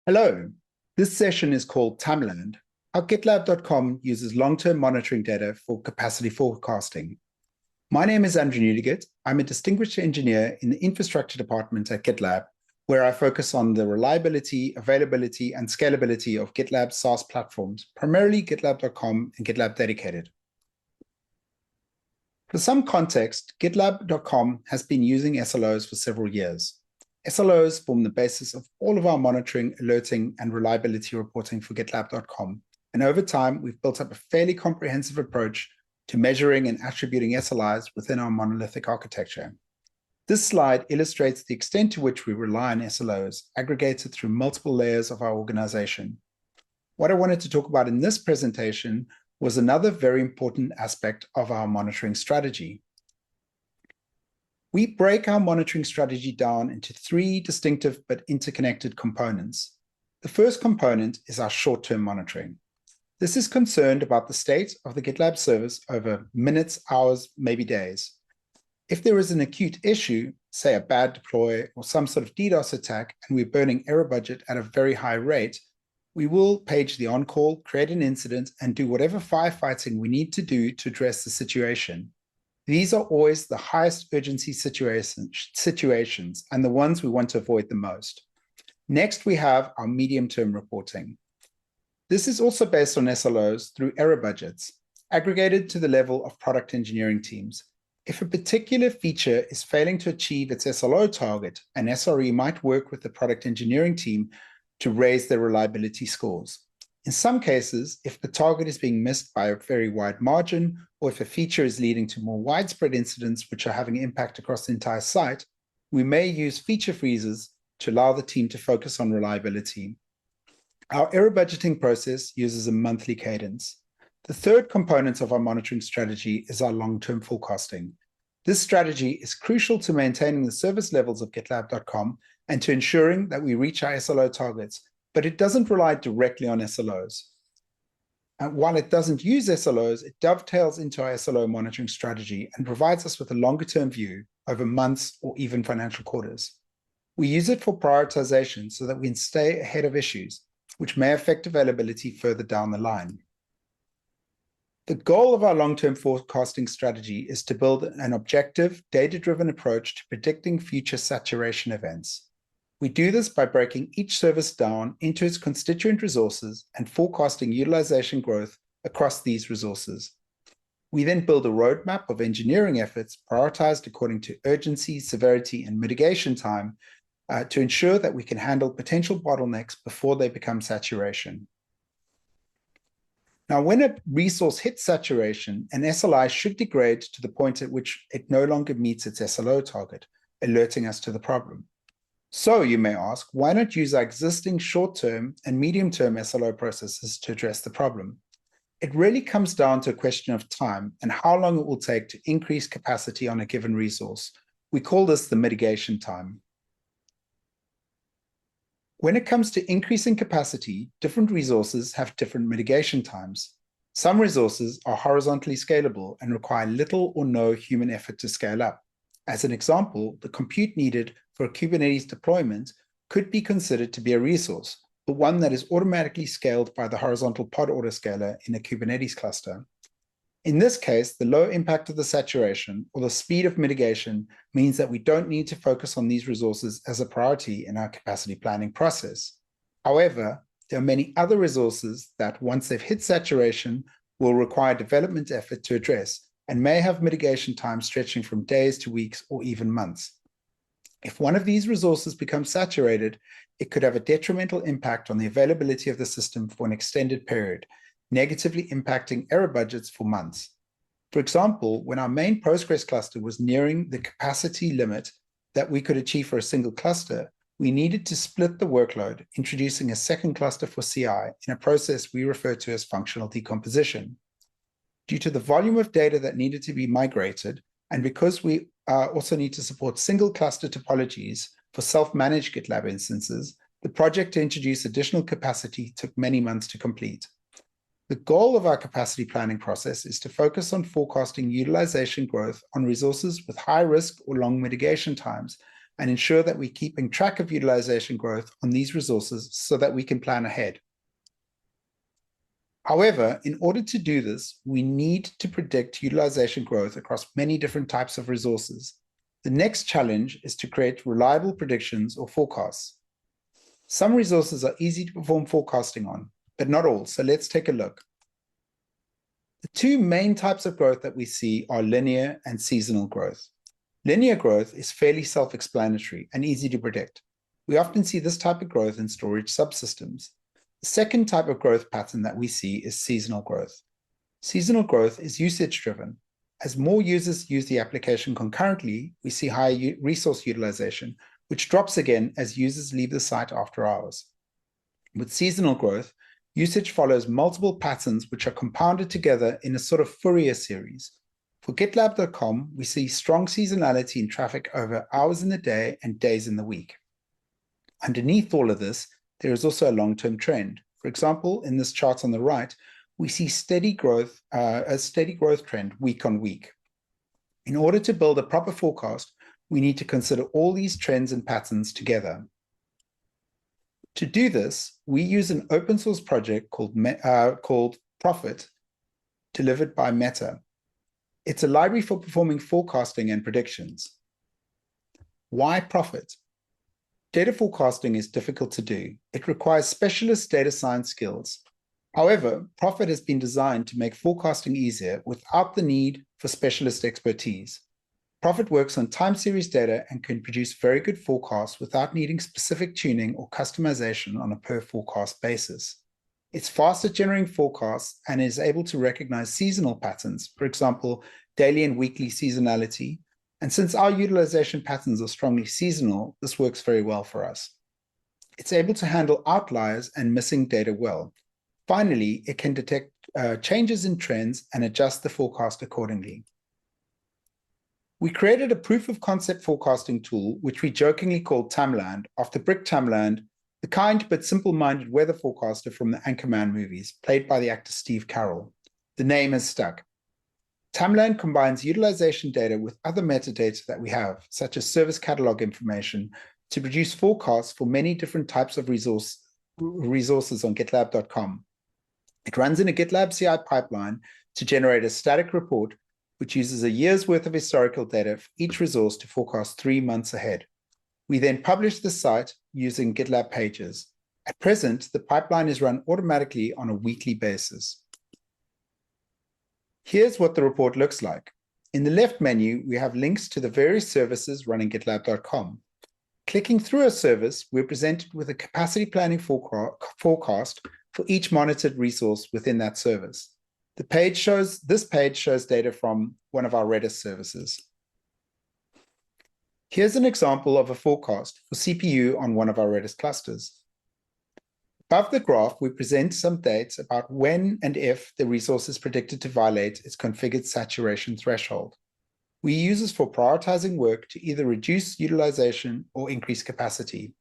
Hello, this session is called Tamland, how GitLab.com uses long-term monitoring data for capacity forecasting. My name is Andrew Newdigate. I'm a distinguished engineer in the infrastructure department at GitLab, where I focus on the reliability, availability, and scalability of GitLab SaaS platforms, primarily GitLab.com and GitLab Dedicated. For some context, GitLab.com has been using SLOs for several years. SLOs form the basis of all of our monitoring, alerting, and reliability reporting for GitLab.com. And over time, we've built up a fairly comprehensive approach to measuring and attributing SLIs within our monolithic architecture. This slide illustrates the extent to which we rely on SLOs, aggregated through multiple layers of our organization. What I wanted to talk about in this presentation was another very important aspect of our monitoring strategy. We break our monitoring strategy down into three distinctive but interconnected components. The first component is our short-term monitoring. This is concerned about the state of the GitLab service over minutes, hours, maybe days. If there is an acute issue, say a bad deploy or some sort of DDoS attack, and we're burning error budget at a very high rate, we will page the on-call, create an incident, and do whatever firefighting we need to do to address the situation. These are always the highest urgency situations and the ones we want to avoid the most. Next, we have our medium-term reporting. This is also based on SLOs through error budgets, aggregated to the level of product engineering teams. If a particular feature is failing to achieve its SLO target, an SRE might work with the product engineering team to raise their reliability scores. In some cases, if the target is being missed by a very wide margin, or if a feature is leading to more widespread incidents which are having impact across the entire site, we may use feature freezes to allow the team to focus on reliability. Our error budgeting process uses a monthly cadence. The third component of our monitoring strategy is our long-term forecasting. This strategy is crucial to maintaining the service levels of GitLab.com and to ensuring that we reach our SLO targets, but it doesn't rely directly on SLOs. And while it doesn't use SLOs, it dovetails into our SLO monitoring strategy and provides us with a longer-term view over months or even financial quarters. We use it for prioritization so that we can stay ahead of issues, which may affect availability further down the line. The goal of our long-term forecasting strategy is to build an objective, data-driven approach to predicting future saturation events. We do this by breaking each service down into its constituent resources and forecasting utilization growth across these resources. We then build a roadmap of engineering efforts prioritized according to urgency, severity, and mitigation time to ensure that we can handle potential bottlenecks before they become saturation. Now, when a resource hits saturation, an SLI should degrade to the point at which it no longer meets its SLO target, alerting us to the problem. So you may ask, why not use our existing short-term and medium-term SLO processes to address the problem? It really comes down to a question of time and how long it will take to increase capacity on a given resource. We call this the mitigation time. When it comes to increasing capacity, different resources have different mitigation times. Some resources are horizontally scalable and require little or no human effort to scale up. As an example, the compute needed for a Kubernetes deployment could be considered to be a resource, but one that is automatically scaled by the horizontal pod autoscaler in a Kubernetes cluster. In this case, the low impact of the saturation or the speed of mitigation means that we don't need to focus on these resources as a priority in our capacity planning process. However, there are many other resources that, once they've hit saturation, will require development effort to address and may have mitigation time stretching from days to weeks or even months. If one of these resources becomes saturated, it could have a detrimental impact on the availability of the system for an extended period, negatively impacting error budgets for months. For example, when our main Postgres cluster was nearing the capacity limit that we could achieve for a single cluster, we needed to split the workload, introducing a second cluster for CI in a process we refer to as functional decomposition. Due to the volume of data that needed to be migrated, and because we also need to support single cluster topologies for self-managed GitLab instances, the project to introduce additional capacity took many months to complete. The goal of our capacity planning process is to focus on forecasting utilization growth on resources with high risk or long mitigation times, and ensure that we're keeping track of utilization growth on these resources so that we can plan ahead. However, in order to do this, we need to predict utilization growth across many different types of resources. The next challenge is to create reliable predictions or forecasts. Some resources are easy to perform forecasting on, but not all, so let's take a look. The two main types of growth that we see are linear and seasonal growth. Linear growth is fairly self-explanatory and easy to predict. We often see this type of growth in storage subsystems. The second type of growth pattern that we see is seasonal growth. Seasonal growth is usage-driven. As more users use the application concurrently, we see higher resource utilization, which drops again as users leave the site after hours. With seasonal growth, usage follows multiple patterns which are compounded together in a sort of Fourier series. For GitLab.com, we see strong seasonality in traffic over hours in the day and days in the week. Underneath all of this, there is also a long-term trend. For example, in this chart on the right, we see a steady growth trend week on week. In order to build a proper forecast, we need to consider all these trends and patterns together. To do this, we use an open source project called Prophet, delivered by Meta. It's a library for performing forecasting and predictions. Why Prophet? Data forecasting is difficult to do. It requires specialist data science skills. However, Prophet has been designed to make forecasting easier without the need for specialist expertise. Prophet works on time series data and can produce very good forecasts without needing specific tuning or customization on a per forecast basis. It's fast at generating forecasts and is able to recognize seasonal patterns, for example, daily and weekly seasonality. And since our utilization patterns are strongly seasonal, this works very well for us. It's able to handle outliers and missing data well. Finally, it can detect changes in trends and adjust the forecast accordingly. We created a proof of concept forecasting tool, which we jokingly called Tamland, after Brick Tamland, the kind but simple-minded weather forecaster from the Anchorman movies, played by the actor Steve Carell. The name has stuck. Tamland combines utilization data with other metadata that we have, such as service catalog information, to produce forecasts for many different types of resources on GitLab.com. It runs in a GitLab CI pipeline to generate a static report, which uses a year's worth of historical data for each resource to forecast 3 months ahead. We then publish the site using GitLab pages. At present, the pipeline is run automatically on a weekly basis. Here's what the report looks like. In the left menu, we have links to the various services running GitLab.com. Clicking through a service, we're presented with a capacity planning forecast for each monitored resource within that service. This page shows data from one of our Redis services. Here's an example of a forecast for CPU on one of our Redis clusters. Above the graph, we present some dates about when and if the resource is predicted to violate its configured saturation threshold. We use this for prioritizing work to either reduce utilization or increase capacity.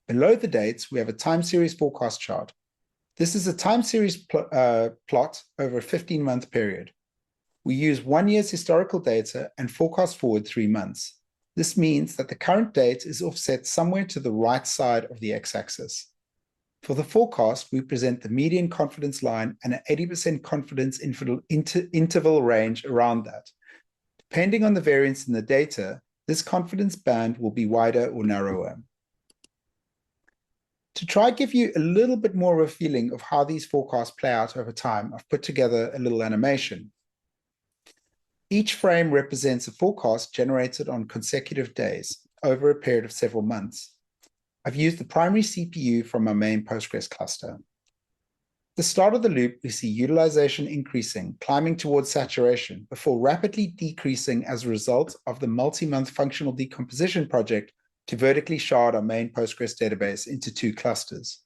Below the dates, we have a time series forecast chart. This is a time series plot over a 15-month period. We use 1 year's historical data and forecast forward 3 months. This means that the current date is offset somewhere to the right side of the x-axis. For the forecast, we present the median confidence line and an 80% confidence interval range around that. Depending on the variance in the data, this confidence band will be wider or narrower. To try give you a little bit more of a feeling of how these forecasts play out over time, I've put together a little animation. Each frame represents a forecast generated on consecutive days over a period of several months. I've used the primary CPU from our main Postgres cluster. At the start of the loop, we see utilization increasing, climbing towards saturation, before rapidly decreasing as a result of the multi-month functional decomposition project to vertically shard our main Postgres database into 2 clusters.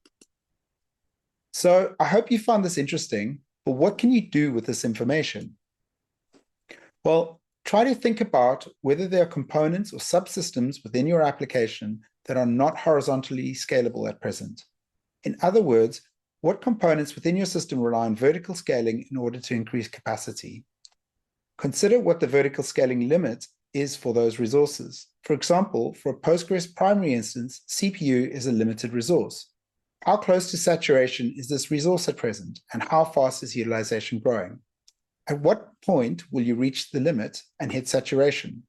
So I hope you found this interesting, but what can you do with this information? Well, try to think about whether there are components or subsystems within your application that are not horizontally scalable at present. In other words, what components within your system rely on vertical scaling in order to increase capacity? Consider what the vertical scaling limit is for those resources. For example, for a Postgres primary instance, CPU is a limited resource. How close to saturation is this resource at present, and how fast is utilization growing? At what point will you reach the limit and hit saturation?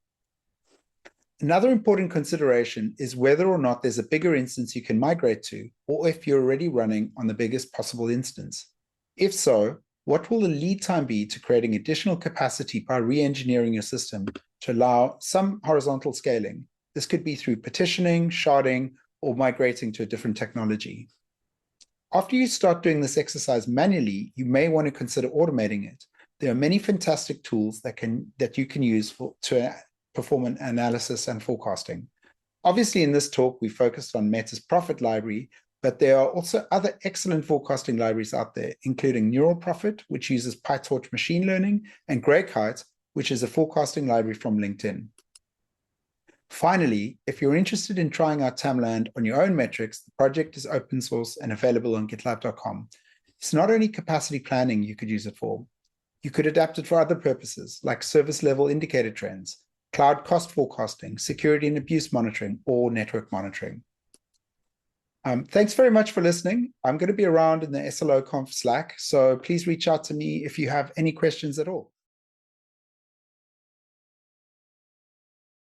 Another important consideration is whether or not there's a bigger instance you can migrate to, or if you're already running on the biggest possible instance. If so, what will the lead time be to creating additional capacity by re-engineering your system to allow some horizontal scaling? This could be through partitioning, sharding, or migrating to a different technology. After you start doing this exercise manually, you may want to consider automating it. There are many fantastic tools that you can use to perform an analysis and forecasting. Obviously, in this talk, we focused on Meta's Profit library, but there are also other excellent forecasting libraries out there, including Neural Profit, which uses PyTorch machine learning, and GreyKite, which is a forecasting library from LinkedIn. Finally, if you're interested in trying out Tamland on your own metrics, the project is open source and available on GitLab.com. It's not only capacity planning you could use it for. You could adapt it for other purposes, like service level indicator trends, cloud cost forecasting, security and abuse monitoring, or network monitoring. Thanks very much for listening. I'm going to be around in the SLOconf Slack, so please reach out to me if you have any questions at all.